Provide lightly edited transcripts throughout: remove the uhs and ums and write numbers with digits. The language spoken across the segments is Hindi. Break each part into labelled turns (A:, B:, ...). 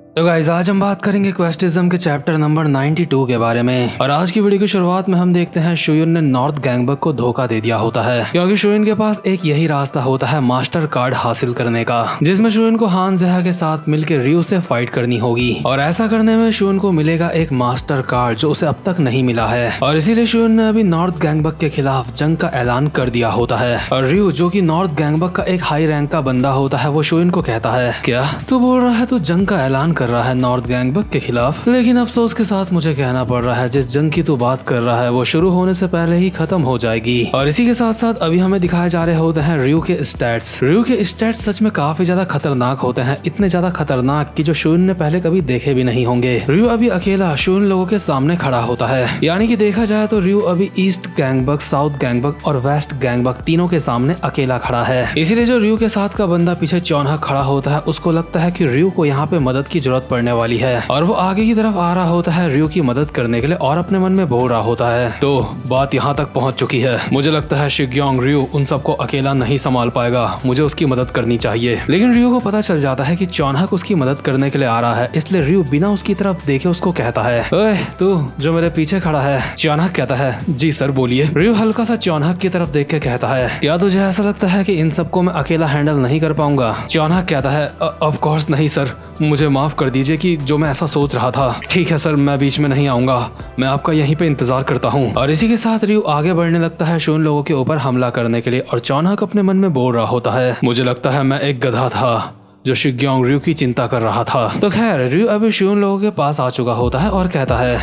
A: तो गाइस आज हम बात करेंगे क्वेस्टिज्म के चैप्टर नंबर 92 के बारे में। और आज की वीडियो की शुरुआत में हम देखते हैं शुयुन ने नॉर्थ गैंगबक को धोखा दे दिया होता है, क्योंकि शुयुन के पास एक यही रास्ता होता है मास्टर कार्ड हासिल करने का, जिसमें शुयुन को हान ज़ेहा के साथ मिलकर रियू से फाइट करनी होगी। और ऐसा करने में शुयुन को मिलेगा एक मास्टर कार्ड जो उसे अब तक नहीं मिला है, और इसीलिए शुयुन ने अभी नॉर्थ गैंगबक के खिलाफ जंग का ऐलान कर दिया होता है। और रियू जो कि नॉर्थ गैंगबक का एक हाई रैंक का बंदा होता है, वो शुयुन को कहता है, क्या तू बोल रहा है तू जंग का ऐलान कर रहा है नॉर्थ गैंगबक के खिलाफ? लेकिन अफसोस के साथ मुझे कहना पड़ रहा है जिस जंग की तू बात कर रहा है वो शुरू होने से पहले ही खत्म हो जाएगी। और इसी के साथ साथ अभी हमें दिखाए जा रहे होते हैं रियू के स्टैट्स। रियू के स्टैट्स सच में काफी ज्यादा खतरनाक होते हैं, इतने ज्यादा खतरनाक कि जो शुयुन ने पहले कभी देखे भी नहीं होंगे। रियू अभी अकेला शुयुन लोगों के सामने खड़ा होता है, यानी कि देखा जाए तो रियू अभी ईस्ट गैंगबक, साउथ गैंगबक और वेस्ट गैंगबक तीनों के सामने अकेला खड़ा है। इसीलिए जो रियू के साथ का बंदा पीछे चौन्हा खड़ा होता है उसको लगता है कि रियू को यहाँ पे मदद की जरूरत पड़ने वाली है, और वो आगे की तरफ आ रहा होता है रियू की मदद करने के लिए, और अपने मन में बोल रहा होता है तो बात यहाँ तक पहुँच चुकी है, मुझे लगता है शिग्योंग रियू उन सबको अकेला नहीं संभाल पाएगा, मुझे उसकी मदद करनी चाहिए। लेकिन रियू को पता चल जाता है कि चौन्हक उसकी मदद करने के लिए आ रहा है, इसलिए रियू बिना उसकी तरफ देखे उसको कहता है, ओए तू जो मेरे पीछे खड़ा है। चौन्हक कहता है, जी सर बोलिए। रियू हल्का सा चौन्हक की तरफ देख के कहता है, क्या तुझे ऐसा लगता है कि इन सबको मैं अकेला हैंडल नहीं कर पाऊंगा? चौन्हक कहता है, ऑफ कोर्स नहीं सर, मुझे माफ कर दीजिए कि जो मैं ऐसा सोच रहा था। ठीक है सर, मैं बीच में नहीं आऊंगा, मैं आपका यहीं पे इंतजार करता हूँ। और इसी के साथ रियू आगे बढ़ने लगता है शुयुन लोगों के ऊपर हमला करने के लिए, और चौन्हक अपने मन में बोल रहा होता है, मुझे लगता है मैं एक गधा था जो शिग्योंग रियू की चिंता कर रहा था। तो खैर रियू अभी शुयुन लोगों के पास आ चुका होता है और कहता है,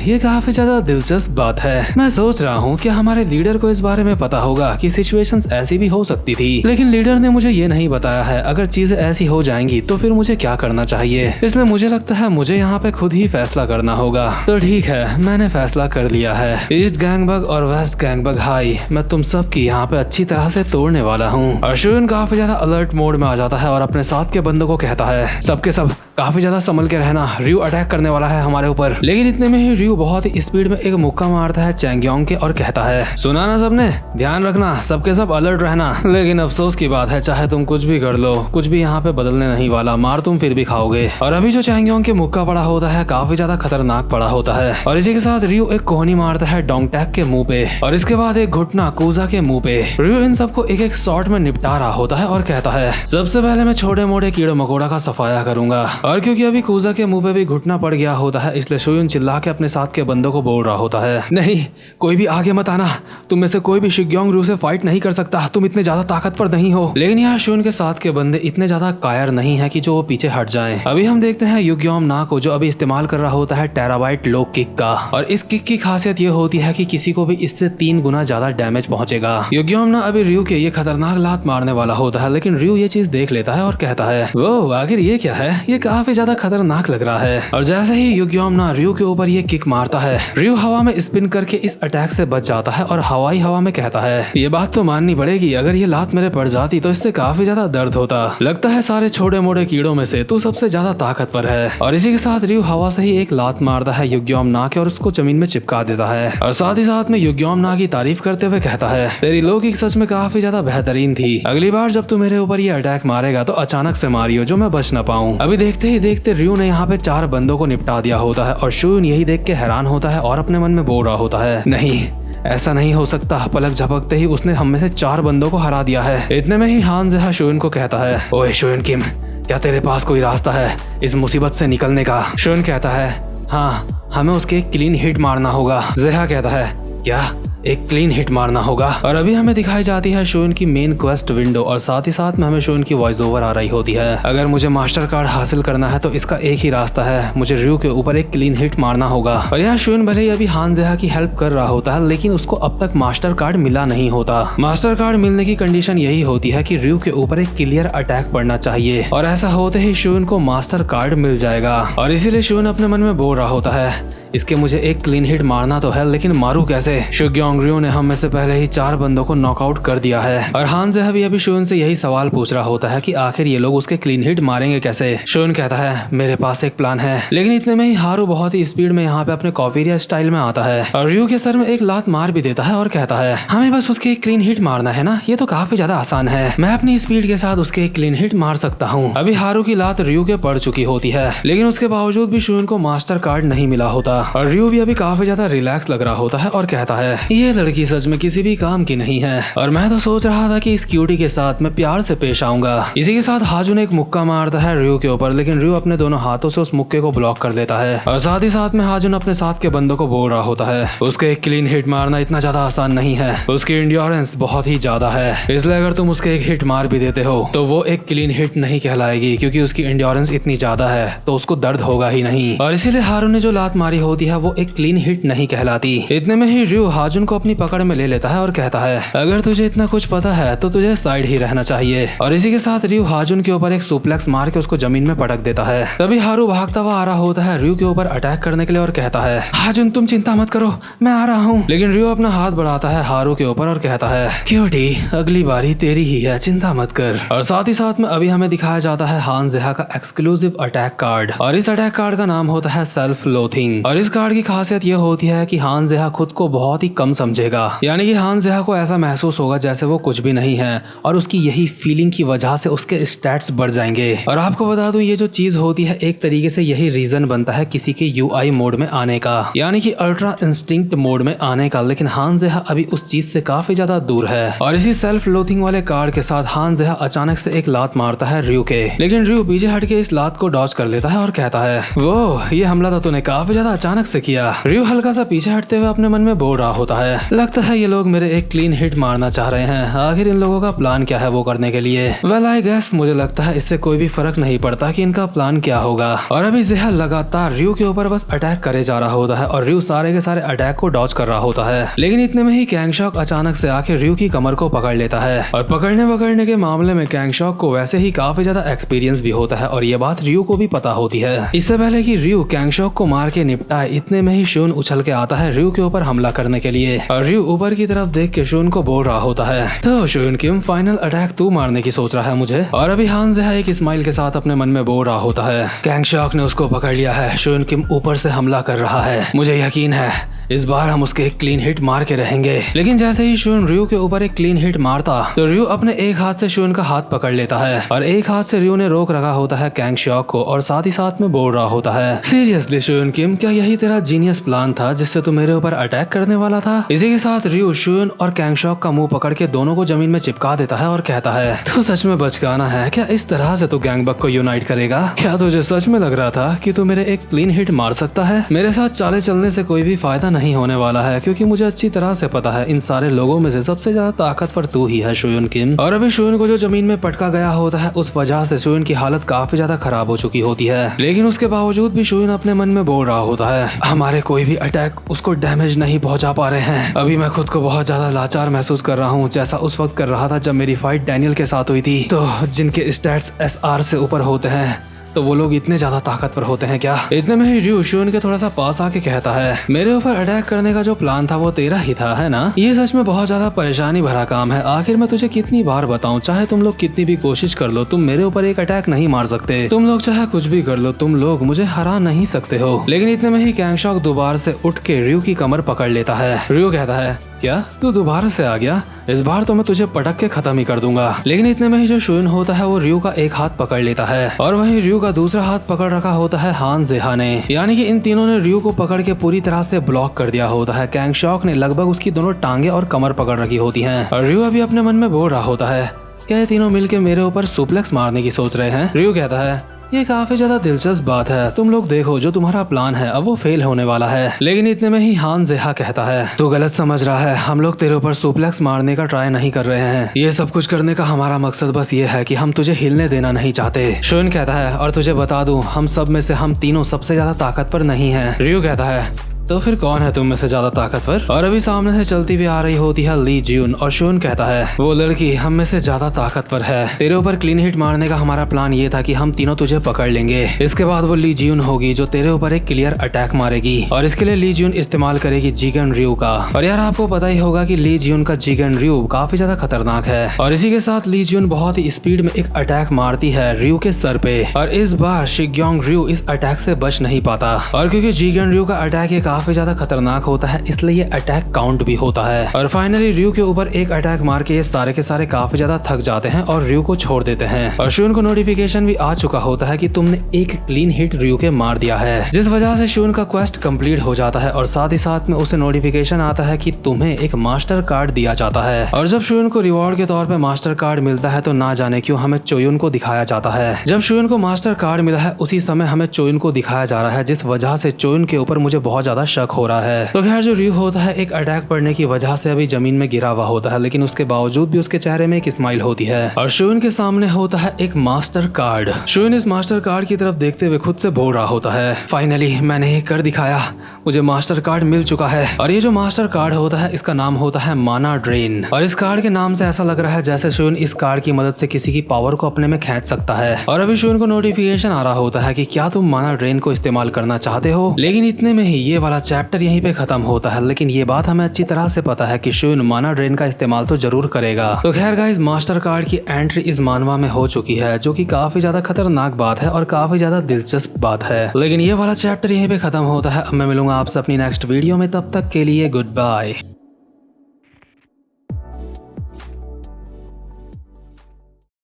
A: ये काफी ज्यादा दिलचस्प बात है। मैं सोच रहा हूँ कि हमारे लीडर को इस बारे में पता होगा कि सिचुएशंस ऐसी भी हो सकती थी, लेकिन लीडर ने मुझे ये नहीं बताया है अगर चीजें ऐसी हो जाएंगी तो फिर मुझे क्या करना चाहिए। इसलिए मुझे लगता है मुझे यहाँ पे खुद ही फैसला करना होगा। तो ठीक है, मैंने फैसला कर लिया है। ईस्ट गैंगबक और वेस्ट गैंगबक हाई, मैं तुम सब की यहाँ पे अच्छी तरह से तोड़ने वाला हूँ। और शुयुन काफी ज्यादा अलर्ट मोड में आ जाता है और अपने साथ के बंदों को कहता है, सबके सब काफी ज्यादा संभल के रहना, रियू अटैक करने वाला है हमारे ऊपर। लेकिन इतने में ही रियू बहुत ही स्पीड में एक मुक्का मारता है चैंगयोंग के और कहता है, सुना ना सबने, ध्यान रखना, सबके सब अलर्ट रहना। लेकिन अफसोस की बात है, चाहे तुम कुछ भी कर लो, कुछ भी यहाँ पे बदलने नहीं वाला, मार तुम फिर भी खाओगे। और अभी जो चैंगयोंग के मुक्का पड़ा होता है काफी ज्यादा खतरनाक पड़ा होता है, और इसी के साथ रियू एक कोहनी मारता है डोंगटैक के मुंह पे, और इसके बाद एक घुटना कूजा के मुंह पे। रियू इन सबको एक एक शॉट में निपटा रहा होता है और कहता है, सबसे पहले मैं छोटे मोटे कीड़े मकोड़ा का सफाया करूंगा। और क्योंकि अभी कूजा के मुंह पे भी घुटना पड़ गया होता है, इसलिए शुयुन चिल्ला के अपने साथ के बंदों को बोल रहा होता है, नहीं कोई भी आगे मत आना, तुम में से कोई भी शिग्योंग रियू से फाइट नहीं कर सकता, तुम इतने ज्यादा ताकतवर नहीं हो। लेकिन यहाँ शुयुन के साथ के बंदे इतने ज्यादा कायर नहीं है कि जो वो पीछे हट जाएं। अभी हम देखते हैं युग्योम ना को, जो अभी इस्तेमाल कर रहा होता है टेराबाइट लो किक का, और इस किक की खासियत ये होती है कि किसी को भी इससे 3 गुना ज्यादा डैमेज पहुंचेगा। युग्योम ना अभी रियू के ये खतरनाक लात मारने वाला होता है, लेकिन रियू ये चीज देख लेता है और कहता है, वो आखिर ये क्या है, ये काफी ज्यादा खतरनाक लग रहा है। और जैसे ही युग्योम ना रियू के ऊपर ये किक मारता है, रियू हवा में स्पिन करके इस अटैक से बच जाता है और हवाई हवा में कहता है, ये बात तो माननी पड़ेगी, अगर ये लात मेरे पड़ जाती तो इससे काफी ज्यादा दर्द होता, लगता है सारे छोटे मोटे कीड़ों में से तू सबसे ज्यादा ताकतवर है। और इसी के साथ रियू हवा से ही एक लात मारता है युग्योम ना के और उसको जमीन में चिपका देता है, और साथ ही साथ में युग्योम ना की तारीफ करते हुए कहता है, तेरी लो किक सच में काफी ज्यादा बेहतरीन थी, अगली बार जब तू मेरे ऊपर ये अटैक मारेगा तो अचानक से मारियो जो मैं बच न पाऊं। अभी देखते ही देखते रियू ने यहाँ पे 4 बंदों को निपटा दिया होता है, और शुयुन यही देख के हैरान होता है और अपने मन में बोल रहा होता है, नहीं ऐसा नहीं हो सकता, पलक झपकते ही उसने हम में से 4 बंदों को हरा दिया है। इतने में ही हान ज़ेहा शुयुन को कहता है, ओए शुयुन किम, क्या तेरे पास कोई रास्ता है इस मुसीबत से निकलने का? शुयुन कहता है, हाँ हमें उसके एक क्लीन हिट मारना होगा। ज़ेहा कहता है, क्या एक क्लीन हिट मारना होगा? और अभी हमें दिखाई जाती है शुयुन की मेन क्वेस्ट विंडो, और साथ ही साथ में हमें शुयुन की वॉइस ओवर आ रही होती है, अगर मुझे मास्टर कार्ड हासिल करना है तो इसका एक ही रास्ता है, मुझे रियू के ऊपर एक क्लीन हिट मारना होगा। और यहाँ शुयुन भले ही अभी हान ज़ेहा की हेल्प कर रहा होता है, लेकिन उसको अब तक मास्टर कार्ड मिला नहीं होता। मास्टर कार्ड मिलने की कंडीशन यही होती है कि रियू के ऊपर एक क्लियर अटैक पड़ना चाहिए, और ऐसा होते ही शुयुन को मास्टर कार्ड मिल जाएगा। और इसीलिए शुयुन अपने मन में बोल रहा होता है, इसके मुझे एक क्लीन हिट मारना तो है, लेकिन मारू कैसे? शिग्योंग स्ट्रॉन्ग रियो ने हम में से पहले ही 4 बंदों को नॉकआउट कर दिया है। और हान ज़ेहा भी अभी शोयन से यही सवाल पूछ रहा होता है कि आखिर ये लोग उसके क्लीन हिट मारेंगे कैसे। शोयन कहता है मेरे पास एक प्लान है। लेकिन इतने में ही हारू बहुत ही स्पीड में यहाँ पे अपने कॉपीरिया स्टाइल में आता है और रियो के सर में एक लात मार भी देता है और कहता है हमें बस उसके एक क्लीन हिट मारना है ना, ये तो काफी ज्यादा आसान है, मैं अपनी स्पीड के साथ उसके एक क्लीन हिट मार सकता हूँ। अभी हारू की लात रियो के पड़ चुकी होती है, लेकिन उसके बावजूद भी शोयन को मास्टर कार्ड नहीं मिला होता और रियो भी अभी काफी ज्यादा रिलैक्स लग रहा होता है और कहता है ये लड़की सच में किसी भी काम की नहीं है और मैं तो सोच रहा था कि इस क्यूटी के साथ मैं प्यार से पेश आऊंगा। इसी के साथ हाजू ने एक मुक्का मारता है रियो के ऊपर, लेकिन रियो अपने दोनों हाथों से उस मुक्के को ब्लॉक कर देता है और साथ ही साथ में हाजू अपने साथ के बंदों को बोल रहा होता है उसके एक क्लीन हिट मारना इतना ज्यादा आसान नहीं है, उसकी एंड्योरेंस बहुत ही ज्यादा है, इसलिए अगर तुम उसके एक हिट मार भी देते हो तो वो एक क्लीन हिट नहीं कहलाएगी क्योंकि उसकी एंड्योरेंस इतनी ज्यादा है तो उसको दर्द होगा ही नहीं और इसीलिए हारू ने जो लात मारी होती है वो एक क्लीन हिट नहीं कहलाती। इतने में ही रियो हाजुन को अपनी पकड़ में ले लेता है और कहता है अगर तुझे इतना कुछ पता है तो तुझे साइड ही रहना चाहिए और इसी के साथ रियो हाजुन के ऊपर एक सुप्लेक्स मार के उसको जमीन में पटक देता है। तभी हारू भागता हुआ आ रहा होता है रियो के ऊपर अटैक करने के लिए और कहता है हाजुन तुम चिंता मत करो मैं आ रहा हूँ। लेकिन रियो अपना हाथ बढ़ाता है हारू के ऊपर और कहता है क्यूटी अगली बारी तेरी ही है, चिंता मत कर। और साथ ही साथ में अभी हमें दिखाया जाता है हान ज़ेहा का एक्सक्लूसिव अटैक कार्ड और इस अटैक कार्ड का नाम होता है सेल्फ लोथिंग और इस कार्ड की खासियत ये होती है कि हान ज़ेहा खुद को बहुत ही कम समझेगा, यानी कि हान ज़ेहा को ऐसा महसूस होगा जैसे वो कुछ भी नहीं है और उसकी यही फीलिंग की वजह से उसके स्टैट्स बढ़ जाएंगे। और आपको बता दूं ये जो चीज होती है एक तरीके से यही रीजन बनता है किसी के यूआई मोड में आने का, यानी कि अल्ट्रा इंस्टिंक्ट मोड में आने का। लेकिन हान ज़ेहा अभी उस चीज से काफी ज्यादा दूर है और इसी सेल्फ लोथिंग वाले कार्ड के साथ हान ज़ेहा अचानक से एक लात मारता है रियो के, लेकिन रियो पीछे हट के इस लात को डॉज कर लेता है और कहता है वो ये हमला तो तूने काफी ज्यादा अचानक से किया। रियो हल्का सा पीछे हटते हुए अपने मन में बोल रहा होता है लगता है ये लोग मेरे एक क्लीन हिट मारना चाह रहे हैं, आखिर इन लोगों का प्लान क्या है वो करने के लिए। वेल आई गेस मुझे लगता है इससे कोई भी फर्क नहीं पड़ता कि इनका प्लान क्या होगा। और अभी ज़ेहा लगातार रियो के ऊपर बस अटैक करे जा रहा होता है और रियो सारे के सारे अटैक को डॉज कर रहा होता है, लेकिन इतने में ही कैंगशॉक अचानक से आके रियो की कमर को पकड़ लेता है और पकड़ने के मामले में कैंगशॉक को वैसे ही काफी ज्यादा एक्सपीरियंस भी होता है और ये बात रियो को भी पता होती है। इससे पहले कि रियो कैंगशॉक को मार के निपटाए इतने में ही शोन उछल के आता है रियो के ऊपर हमला करने के लिए और रियो ऊपर की तरफ देख के शोन को बोल रहा होता है तो शोन किम फाइनल अटैक तू मारने की सोच रहा है मुझे। और अभी हान ज़ेहा एक स्माइल के साथ अपने मन में बोल रहा होता है कैंगशॉक ने उसको पकड़ लिया है, शोन किम ऊपर से हमला कर रहा है, मुझे यकीन है इस बार हम उसके एक क्लीन हिट मार के रहेंगे। लेकिन जैसे ही शोन रियो के ऊपर एक क्लीन हिट मारता तो रियो अपने एक हाथ से शोन का हाथ पकड़ लेता है और एक हाथ से रियो ने रोक रखा होता है कैंगशॉक को और साथ ही साथ में बोल रहा होता है सीरियसली शोन किम क्या यही तेरा जीनियस प्लान था जिससे तू मेरे ऊपर अटैक करने वाला था। इसी के साथ रियो शोन और कैंगशॉक का मुंह पकड़ के दोनों को जमीन में चिपका देता है और कहता है तू सच में बचकाना है क्या, इस तरह से तू गैंगबक को यूनाइट करेगा क्या, तुझे सच में लग रहा था कि तू मेरे एक क्लीन हिट मार सकता है। मेरे साथ चाले चलने से कोई भी फायदा नहीं होने वाला है क्योंकि मुझे अच्छी तरह से पता है इन सारे लोगों में से सबसे ज्यादा ताकतवर तू ही है शोयन किम। और अभी शोयन को जो जमीन में पटका गया होता है उस वजह से शोयन की हालत काफी ज्यादा खराब हो चुकी होती है, लेकिन उसके बावजूद भी शोयन अपने मन में बोल रहा होता है हमारे कोई भी अटैक उसको डैमेज नहीं पहुंचा पा रहे हैं। अभी मैं खुद को बहुत ज्यादा लाचार महसूस कर रहा हूँ जैसा उस वक्त कर रहा था जब मेरी फाइट डैनियल के साथ हुई थी। तो जिनके स्टैट्स SR से ऊपर होते हैं तो वो लोग इतने ज्यादा ताकतवर होते हैं क्या। इतने में ही रियो शोयन के थोड़ा सा पास आके कहता है मेरे ऊपर अटैक करने का जो प्लान था वो तेरा ही था है ना, ये सच में बहुत ज्यादा परेशानी भरा काम है, आखिर मैं तुझे कितनी बार बताऊं चाहे तुम लोग कितनी भी कोशिश कर लो तुम मेरे ऊपर एक अटैक नहीं मार सकते, तुम लोग चाहे कुछ भी कर लो तुम लोग मुझे हरा नहीं सकते हो। लेकिन इतने में ही कैंगशॉक दोबारा से उठ के रियो की कमर पकड़ लेता है। रियो कहता है क्या तू दोबारा से आ गया, इस बार तो मैं तुझे पटक के खत्म ही कर दूंगा। लेकिन इतने में ही जो शोयन होता है वो रियो का एक हाथ पकड़ लेता है और वहीं रियो का दूसरा हाथ पकड़ रखा होता है हान ज़ेहा ने, यानी कि इन तीनों ने रियो को पकड़ के पूरी तरह से ब्लॉक कर दिया होता है। कैंगशॉक ने लगभग उसकी दोनों टांगे और कमर पकड़ रखी होती हैं और रियो अभी अपने मन में बोल रहा होता है क्या ये तीनों मिलके मेरे ऊपर सुप्लेक्स मारने की सोच रहे हैं। रियो कहता है ये काफी ज्यादा दिलचस्प बात है, तुम लोग देखो जो तुम्हारा प्लान है अब वो फेल होने वाला है। लेकिन इतने में ही हान ज़ेहा कहता है तू गलत समझ रहा है, हम लोग तेरे ऊपर सुप्लेक्स मारने का ट्राई नहीं कर रहे हैं, ये सब कुछ करने का हमारा मकसद बस ये है कि हम तुझे हिलने देना नहीं चाहते। शोयन कहता है और तुझे बता दूं हम सब में से हम तीनों सबसे ज्यादा ताकतवर नहीं है। रियो कहता है तो फिर कौन है तुम में से ज्यादा ताकतवर? और अभी सामने से चलती हुई आ रही होती है ली जियून और शोन कहता है वो लड़की हम में से ज्यादा ताकतवर है, तेरे ऊपर क्लीन हिट मारने का हमारा प्लान ये था कि हम तीनों तुझे पकड़ लेंगे, इसके बाद वो ली जियून होगी जो तेरे ऊपर एक क्लियर अटैक मारेगी और इसके लिए ली जियून इस्तेमाल करेगी जीगन रयू का। और यार आपको पता ही होगा कि ली जियून का जीगन रयू काफी ज्यादा खतरनाक है और इसी के साथ ली जियून बहुत ही स्पीड में एक अटैक मारती है रयू के सर पे और इस बार शिग्योंग रयू इस अटैक से बच नहीं पाता और क्योंकि जीगन रयू का अटैक ये काफी ज्यादा खतरनाक होता है इसलिए ये अटैक काउंट भी होता है और फाइनली रयू के ऊपर एक अटैक मार के ये सारे के सारे काफी ज्यादा थक जाते हैं और रयू को छोड़ देते हैं और शून को नोटिफिकेशन भी आ चुका होता है कि तुमने एक क्लीन हिट रयू के मार दिया है, जिस वजह से शून का क्वेस्ट कंप्लीट हो जाता है और साथ ही साथ में उसे नोटिफिकेशन आता है कि तुम्हें एक मास्टर कार्ड दिया जाता है। और जब शून को रिवॉर्ड के तौर पे मास्टर कार्ड मिलता है तो ना जाने क्यों हमें चोयुन को दिखाया जाता है। जब शून को मास्टर कार्ड मिला है उसी समय हमें चोयुन को दिखाया जा रहा है, जिस वजह से चोयुन के ऊपर मुझे बहुत ज्यादा शक हो रहा है। तो खैर जो रयू होता है एक अटैक पड़ने की वजह से अभी जमीन में गिरा हुआ होता है, लेकिन उसके बावजूद भी उसके चेहरे में एक स्माइल होती है और शून के सामने होता है एक मास्टर कार्ड। शून इस मास्टर कार्ड की तरफ देखते हुए खुद से बोल रहा होता है फाइनली मैंने ये कर दिखाया, मुझे मास्टर कार्ड मिल चुका है। और ये जो मास्टर कार्ड होता है इसका नाम होता है माना ड्रेन और इस कार्ड के नाम से ऐसा लग रहा है जैसे शून इस कार्ड की मदद से किसी की पावर को अपने में खींच सकता है। और अभी शून को नोटिफिकेशन आ रहा होता है कि क्या तुम माना ड्रेन को इस्तेमाल करना चाहते हो, लेकिन इतने में ही ये वाला चैप्टर यहीं पे खत्म होता है। लेकिन ये बात हमें अच्छी तरह से पता है कि शून माना ड्रेन का इस्तेमाल तो जरूर करेगा। तो खैर गाइस मास्टर कार्ड की एंट्री इस मानवा में हो चुकी है, जो कि काफी ज्यादा खतरनाक बात है और काफी ज्यादा दिलचस्प बात है। लेकिन ये वाला चैप्टर यहीं पे खत्म होता है। अब मैं मिलूंगा आपसे अपनी नेक्स्ट वीडियो में, तब तक के लिए गुड बाय।